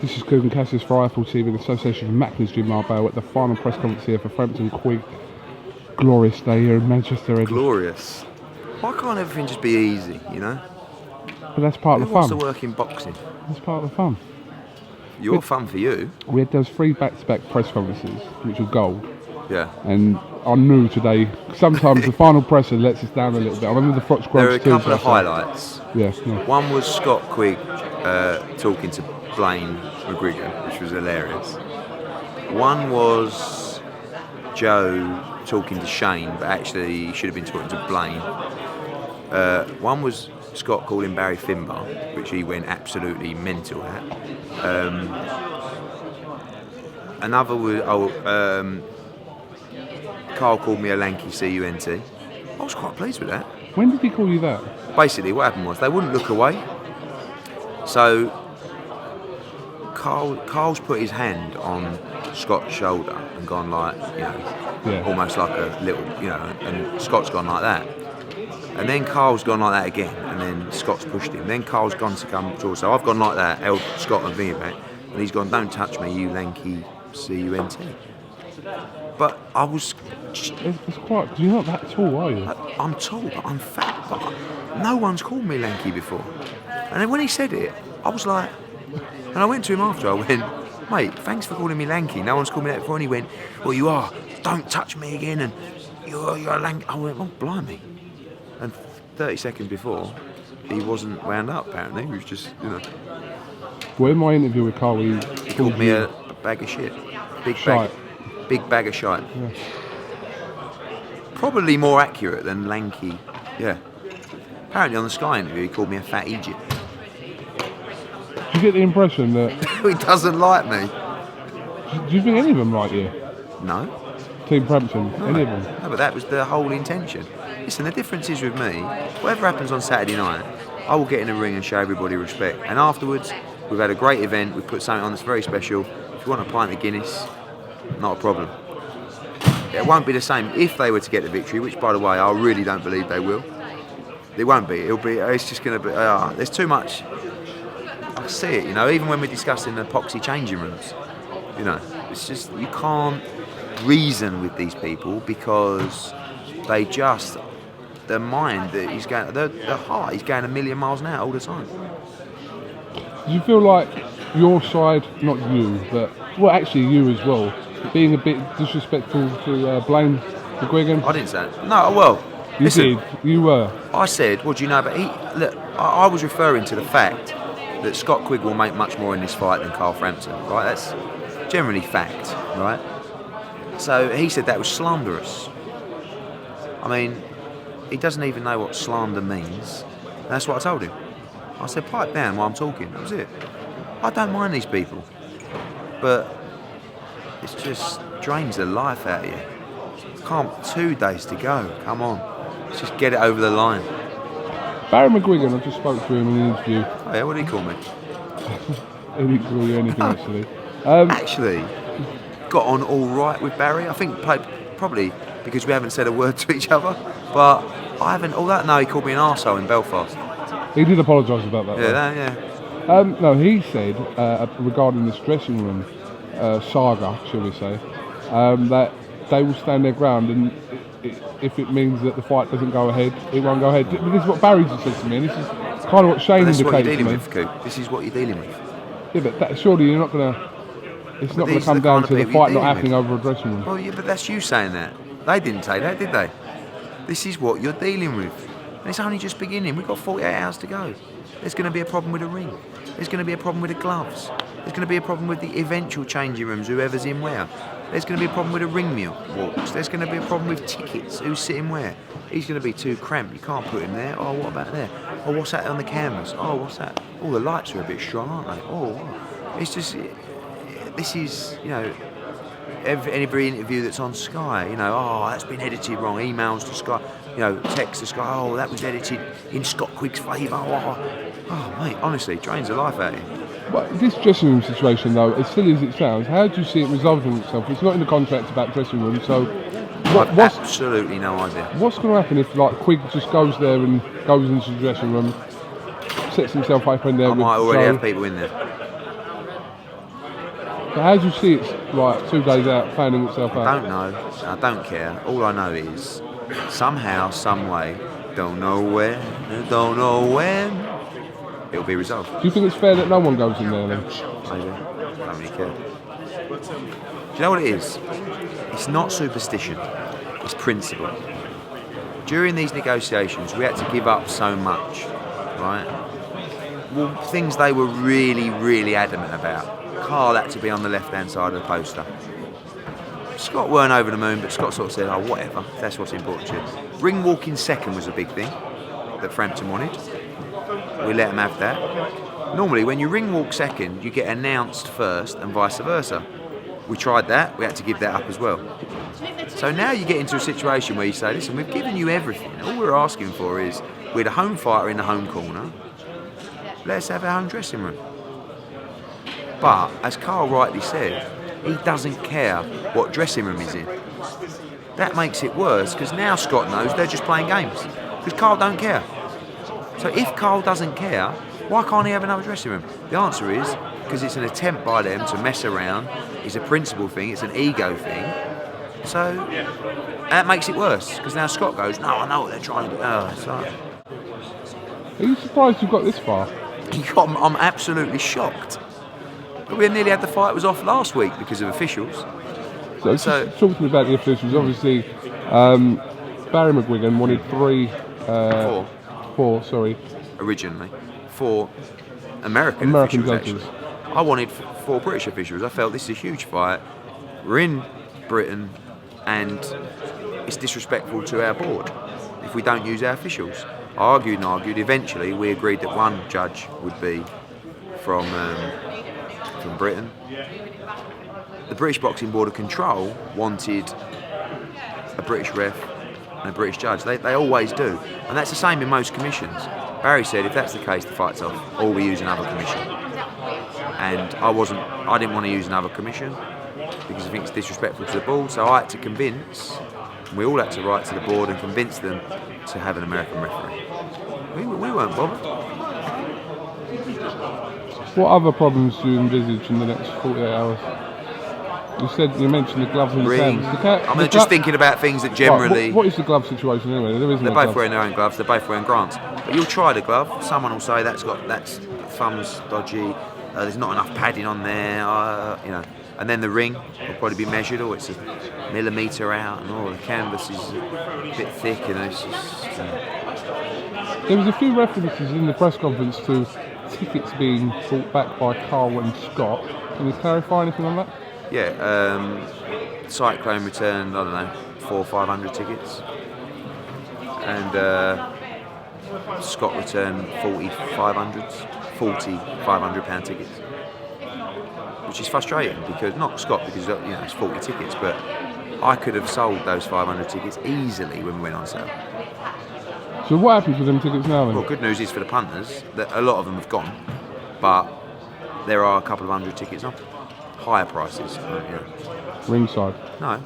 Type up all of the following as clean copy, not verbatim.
This is KUGAN CASSIUS for Eiffel TV in association with Macklin's Gym Marbella at the final press conference here for Frampton Quig. Glorious day here in Manchester. Glorious. Why can't everything just be easy, you know? But that's part of the Who wants fun. to work in boxing? That's part of the fun. You're fun for you. We had those 3 back-to-back press conferences, which were gold. Yeah. And I knew today, sometimes the final presser lets us down a little bit. I remember the Fox There are a too, couple of highlights. Yes. Yeah. One was Scott Quigg talking to Blaine McGuigan, which was hilarious. One was Joe talking to Shane, but actually he should have been talking to Blaine. One was Scott calling Barry Finbar, which he went absolutely mental at. Another was Carl called me a lanky C-U-N-T. I was quite pleased with that. When did he call you that? Basically, what happened was they wouldn't look away. So Carl's put his hand on Scott's shoulder and gone like, almost like a little, and Scott's gone like that. And then Carl's gone like that again, and then Scott's pushed him. Then Carl's gone to come towards. So I've gone like that, held Scott and Vinny back, and he's gone, "Don't touch me, you lanky C-U-N-T." But I was. It's quite. You're not that tall, are you? I'm tall, but I'm fat. But no one's called me lanky before. And then when he said it, I was like, and I went to him after. I went, "Mate, thanks for calling me lanky. No one's called me that before." And he went, "Well, you are. Don't touch me again." And you're a lanky. I went, "Oh, blimey." And 30 seconds before, he wasn't wound up. Apparently, he was just, Well, in my interview with Carl, he called me a bag of shit. Big bag of shite. Yeah. Probably more accurate than lanky. Yeah. Apparently on the Sky interview he called me a fat Egypt. Do you get the impression that he doesn't like me? Do you think any of them like you? No. Team Frampton, any of them? No, but that was the whole intention. Listen, the difference is with me, whatever happens on Saturday night, I will get in the ring and show everybody respect. And afterwards, we've had a great event, we've put something on that's very special. If you want a pint of Guinness, not a problem. It won't be the same if they were to get the victory, which, by the way, I really don't believe they will. It won't be. It's just going to be. There's too much. I see it. Even when we're discussing the epoxy changing rooms, it's just you can't reason with these people because they just their mind that he's going, the heart, he's going a million miles an hour all the time. Do you feel like your side, not you, but actually you as well, being a bit disrespectful to Blaine McGuigan? I didn't say that. No, well, you listen, did. You were. I said, what do you know about look, I was referring to the fact that Scott Quigg will make much more in this fight than Carl Frampton, right? That's generally fact, right? So he said that was slanderous. I mean, he doesn't even know what slander means. That's what I told him. I said, pipe down while I'm talking. That was it. I don't mind these people, but it's just drains the life out of you. Can't. 2 days to go. Come on, let's just get it over the line. Barry McGuigan, I just spoke to him in an interview. Oh yeah, what did he call me? He didn't call you anything actually. Actually, got on all right with Barry. I think probably because we haven't said a word to each other, but I haven't. All that. No, he called me an arsehole in Belfast. He did apologise about that. Yeah. No, he said regarding this dressing room saga, shall we say, that they will stand their ground, and if it means that the fight doesn't go ahead, it won't go ahead. This is what Barry just said to me, and this is kind of what Shane indicated to me. This is what you're dealing with, Coop. This is what you're dealing with. Yeah, but surely you're not going to. It's not going to come down to the fight not happening over a dressing room. Well, yeah, but that's you saying that. They didn't say that, did they? This is what you're dealing with. And it's only just beginning. We've got 48 hours to go. There's going to be a problem with the ring. There's going to be a problem with the gloves. There's going to be a problem with the eventual changing rooms, whoever's in where. There's going to be a problem with the ring meal walks. There's going to be a problem with tickets, who's sitting where. He's going to be too cramped. You can't put him there. Oh, what about there? Oh, what's that on the canvas? Oh, what's that? Oh, the lights are a bit strong, aren't they? Oh, wow. It's just, this is, every interview that's on Sky, oh, that's been edited wrong. Emails to Sky, text to Sky, oh, that was edited in Scott Quigg's favour. Oh, mate, honestly, it drains the life out of you. Well, this dressing room situation, though, as silly as it sounds, how do you see it resolving itself? It's not in the contract about dressing rooms, so what's absolutely no idea. What's going to happen if, Quigg just goes there and goes into the dressing room, sets himself up in there? I might already have people in there. So how do you see it's like 2 days out, fanning itself out? I don't know. I don't care. All I know is somehow, some way, don't know where, don't know when, it'll be resolved. Do you think it's fair that no one goes in there then? Maybe. Don't really care. Do you know what it is? It's not superstition. It's principle. During these negotiations, we had to give up so much, right? Well, things they were really, really adamant about. Carl had to be on the left-hand side of the poster. Scott weren't over the moon, but Scott sort of said, oh, whatever, that's what's important to you. Ring walking second was a big thing that Frampton wanted. We let him have that. Normally, when you ring walk second, you get announced first and vice versa. We tried that, we had to give that up as well. So now you get into a situation where you say, listen, we've given you everything. All we're asking for is, we're the home fighter in the home corner. Let's have our own dressing room. But, as Carl rightly said, he doesn't care what dressing room he's in. That makes it worse, because now Scott knows they're just playing games. Because Carl don't care. So if Carl doesn't care, why can't he have another dressing room? The answer is, because it's an attempt by them to mess around. It's a principle thing, it's an ego thing. So, that makes it worse, because now Scott goes, no, I know what they're trying to do. Oh, it's like... Are you surprised you've got this far? I'm absolutely shocked. But we nearly had the fight was off last week because of officials. So talk to me about the officials. Obviously, Barry McGuigan wanted four. Originally, 4 American officials, judges. Actually. I wanted 4 British officials. I felt this is a huge fight. We're in Britain, and it's disrespectful to our board if we don't use our officials. I argued and argued. Eventually, we agreed that one judge would be from Britain. The British Boxing Board of Control wanted a British ref and a British judge. They always do. And that's the same in most commissions. Barry said if that's the case, the fight's off, or we use another commission. And I didn't want to use another commission because I think it's disrespectful to the board, so I had to convince, we all had to write to the board and convince them to have an American referee. We weren't bothered. What other problems do you envisage in the next 48 hours? You mentioned the gloves and the hands. I'm just thinking about things that generally... What is the glove situation anyway? They're both wearing their own gloves, they're both wearing Grants. But you'll try the glove, someone will say that's thumb's dodgy, there's not enough padding on there, and then the ring will probably be measured, or it's a millimetre out, and the canvas is a bit thick, and it's just... There was a few references in the press conference to tickets being brought back by Carl and Scott. Can you clarify anything on that? Yeah, Cyclone returned, I don't know, 400 or 500 tickets, and Scott returned 40 £500 tickets, which is frustrating because not Scott because it's 40 tickets, but I could have sold those 500 tickets easily when we went on sale. So what happens with them tickets now then? Well, good news is for the punters that a lot of them have gone, but there are a couple of hundred tickets on. Higher prices. Ringside? No.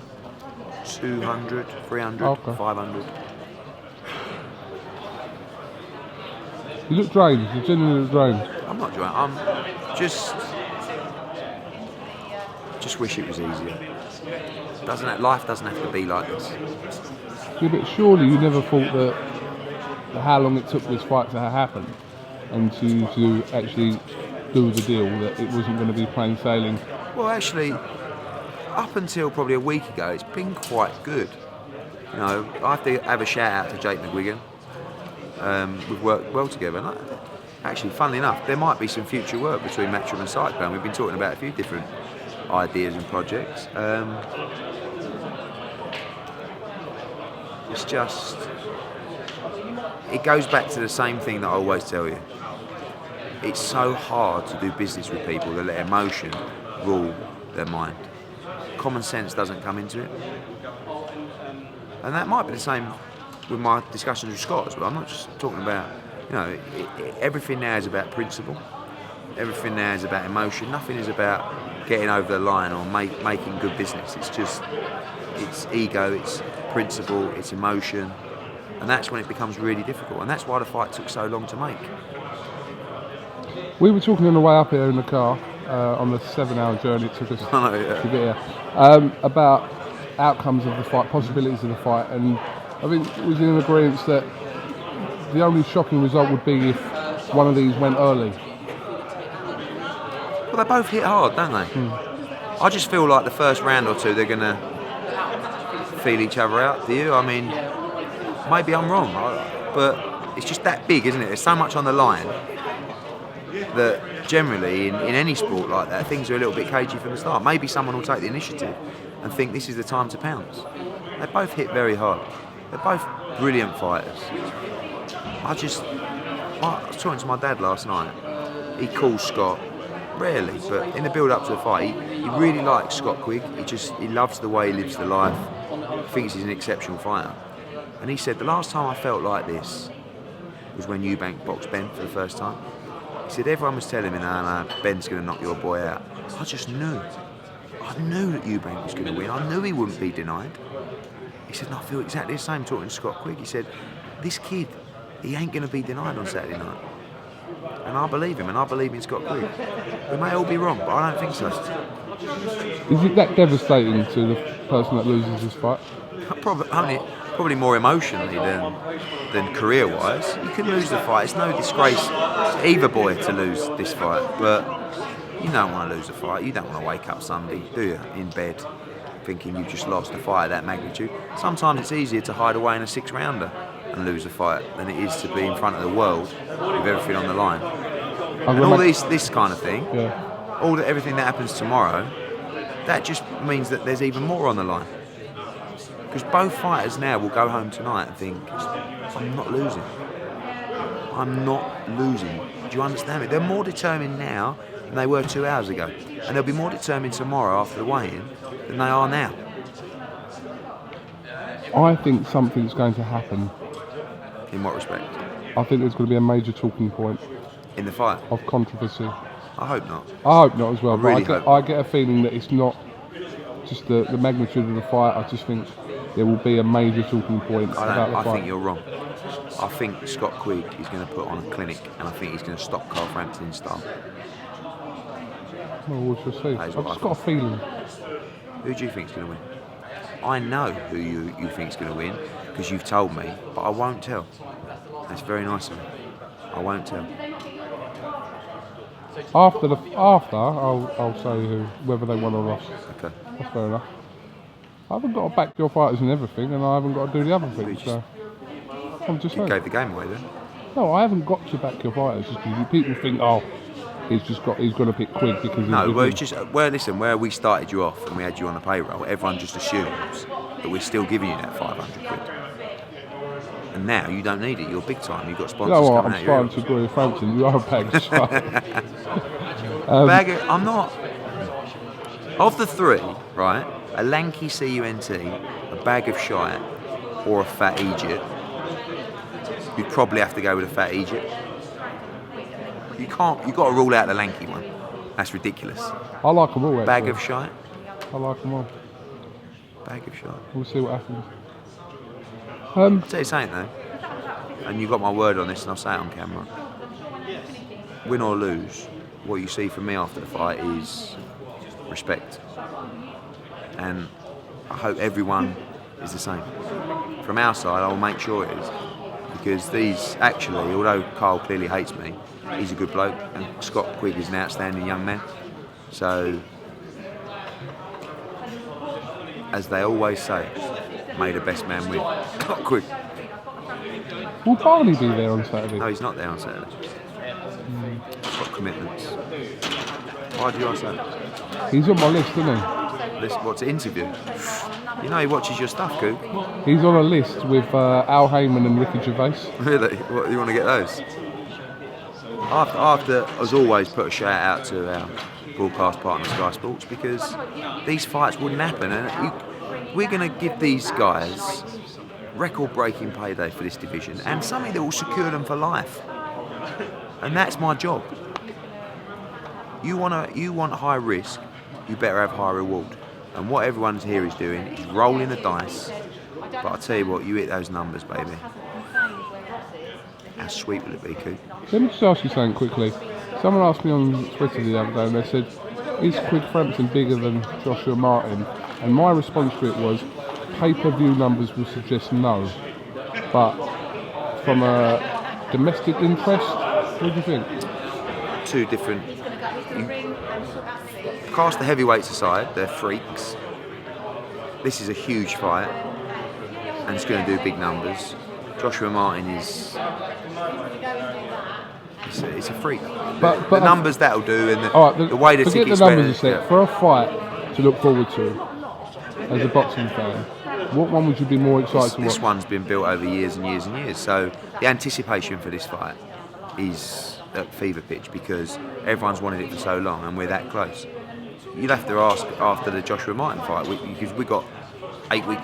200, 300, 500. You look drained. You genuinely look drained. I'm not drained. I'm just wish it was easier. Life doesn't have to be like this. Yeah, but surely you never thought that how long it took this fight to happen and to actually do the deal, that it wasn't going to be plain sailing. Well, actually, up until probably a week ago, it's been quite good. I have to have a shout out to Jake McGuigan. We've worked well together. And actually, funnily enough, there might be some future work between Matchroom and Cyclone. We've been talking about a few different ideas and projects. It's just... It goes back to the same thing that I always tell you. It's so hard to do business with people that let emotion rule their mind. Common sense doesn't come into it. And that might be the same with my discussions with Scott as well. I'm not just talking about, everything now is about principle. Everything now is about emotion. Nothing is about getting over the line or making good business. It's ego, it's principle, it's emotion. And that's when it becomes really difficult. And that's why the fight took so long to make. We were talking on the way up here in the car, on the 7-hour journey it took us I know, yeah. to get here, about outcomes of the fight, possibilities of the fight, and I think it was in agreement that the only shocking result would be if one of these went early. Well, they both hit hard, don't they? I just feel like the first round or two they're going to feel each other out. Do you? I mean, maybe I'm wrong, but it's just that big, isn't it? There's so much on the line that generally in any sport like that, things are a little bit cagey from the start. Maybe someone will take the initiative and think this is the time to pounce. They both hit very hard. They're both brilliant fighters. I was talking to my dad last night. He calls Scott, rarely, but in the build-up to the fight, he really likes Scott Quigg. He loves the way he lives the life. Thinks he's an exceptional fighter. And he said, the last time I felt like this was when Eubank boxed Ben for the first time. He said, everyone was telling me, no, Ben's going to knock your boy out. I just knew. I knew that Eubank was going to win. I knew he wouldn't be denied. He said, and I feel exactly the same talking to Scott Quigg. He said, this kid, he ain't going to be denied on Saturday night. And I believe him, and I believe in Scott Quigg. We may all be wrong, but I don't think so. Is it that devastating to the person that loses this fight? Probably more emotionally than career-wise. You can lose the fight. It's no disgrace to either boy to lose this fight, but you don't want to lose a fight. You don't want to wake up Sunday, do you, in bed, thinking you've just lost a fight of that magnitude. Sometimes it's easier to hide away in a 6-rounder and lose a fight than it is to be in front of the world with everything on the line. And all this kind of thing, everything that happens tomorrow, that just means that there's even more on the line. Because both fighters now will go home tonight and think, I'm not losing. I'm not losing. Do you understand me? They're more determined now than they were 2 hours ago. And they'll be more determined tomorrow after the weigh-in than they are now. I think something's going to happen. In what respect? I think there's going to be a major talking point. In the fight? Of controversy. I hope not. I hope not as well. I get a feeling that it's not just the magnitude of the fight. I just think there will be a major talking point about the fight. I think you're wrong. I think Scott Quigg is going to put on a clinic, and I think he's going to stop Carl Frampton in style. Well, we shall see. I've just got a feeling. Who do you think is going to win? I know who you think is going to win because you've told me, but I won't tell. That's very nice of you. I won't tell. After I'll say whether they won or lost. Okay. That's fair enough. I haven't got to back your fighters and everything, and I haven't got to do the other things. So I'm just saying. You gave the game away then. No, I haven't got to back your fighters. Just because people think, he's going to pick Quigg because he's listen, where we started you off and we had you on the payroll, everyone just assumes that we're still giving you that 500 quid. And now you don't need it. You're big time. You've got sponsors coming out. I'm starting to agree with Frampton. You are a bag of shite. I'm not. Of the three, right? A lanky CUNT, a bag of shite, or a fat Egypt. You'd probably have to go with a fat Egypt. You've got to rule out the lanky one. That's ridiculous. I like them all, actually. Bag of shite? I like them all. Bag of shite. We'll see what happens. I'll tell you something though, and you've got my word on this and I'll say it on camera. Win or lose, what you see from me after the fight is respect. And I hope everyone is the same. From our side, I will make sure it is. Because these, actually, although Carl clearly hates me, he's a good bloke, and Scott Quigg is an outstanding young man. So, as they always say, may the best man win. Scott Quigg. Will Barney be there on Saturday? No, he's not there on Saturday. He's got commitments. Why do you ask that? He's on my list, isn't he? List what, to interview? You know he watches your stuff, Coop. He's on a list with Al Heyman and Ricky Gervais. Really? What, you want to get those? After, as always, put a shout out to our broadcast partner Sky Sports, because these fights wouldn't happen, and we're going to give these guys record-breaking payday for this division and something that will secure them for life. And that's my job. You want high risk, you better have high reward. And what everyone here is doing is rolling the dice. But I tell you what, you hit those numbers, baby. How sweet will it be, Coop? Let me just ask you something quickly. Someone asked me on Twitter the other day, and they said, "Is Frampton bigger than Joshua Martin?" And my response to it was, pay-per-view numbers would suggest no, but from a domestic interest, what do you think? Two different. Cast the heavyweights aside, they're freaks. This is a huge fight, and it's going to do big numbers. Joshua Martin is. It's a freak. But the numbers that'll do, and the way the forget tickets the numbers are set. yeah. For a fight to look forward to, as a boxing fan, what one would you be more excited to watch? This one's been built over years and years and years, so the anticipation for this fight is at fever pitch because everyone's wanted it for so long, and we're that close. You'd have to ask after the Joshua Martin fight because we got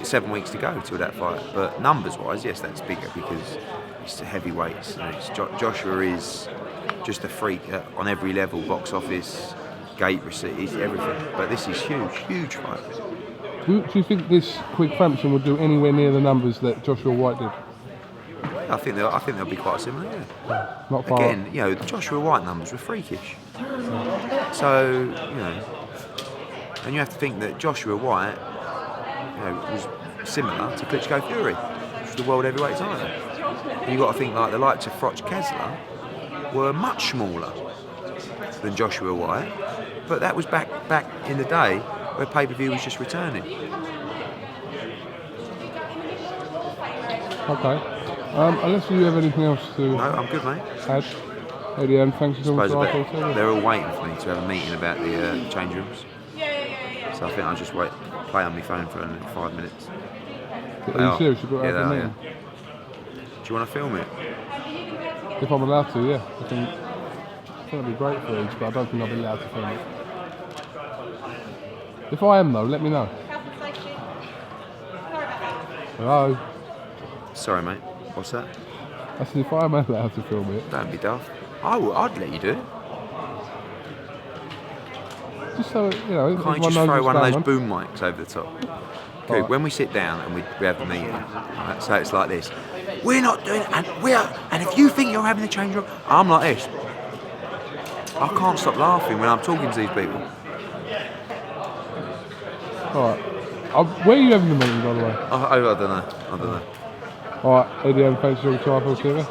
7 weeks to go till that fight. But numbers-wise, yes, that's bigger because it's the heavyweights. Joshua is just a freak on every level, box office, gate receipts, everything. But this is huge fight. Do you think this Frampton will do anywhere near the numbers that Joshua White did? I think they'll be quite similar. Yeah. Not far. Again, the Joshua White numbers were freakish. So and you have to think that Joshua White, was similar to Klitschko Fury, which was the world heavyweight title. And you've got to think like the likes of Froch Kessler were much smaller than Joshua White, but that was back in the day where pay-per-view was just returning. Okay. Unless you have anything else to No, I'm good, mate. add. Eddie, and thanks for coming to our hotel. They're all waiting for me to have a meeting about the change rooms. So I think I'll just play on my phone for 5 minutes. Are you serious? You've got to have a Yeah. meeting? Do you want to film it? If I'm allowed to, yeah. I think that'd be great for each, but I don't think I'll be allowed to film it. If I am though, let me know. Hello? Sorry, mate. What's that? I said if I am allowed to film it. Don't be daft. I'd let you do it. Just so, Can't you just throw one of those boom mics over the top? Cool. When we sit down and we have the meeting, right, so it's like this. We're not doing it, and if you think you're having the change room, I'm like this. I can't stop laughing when I'm talking to these people. Alright. Where are you having the meeting, by the way? I don't know. Alright, Eddie, thanks for your time, TV.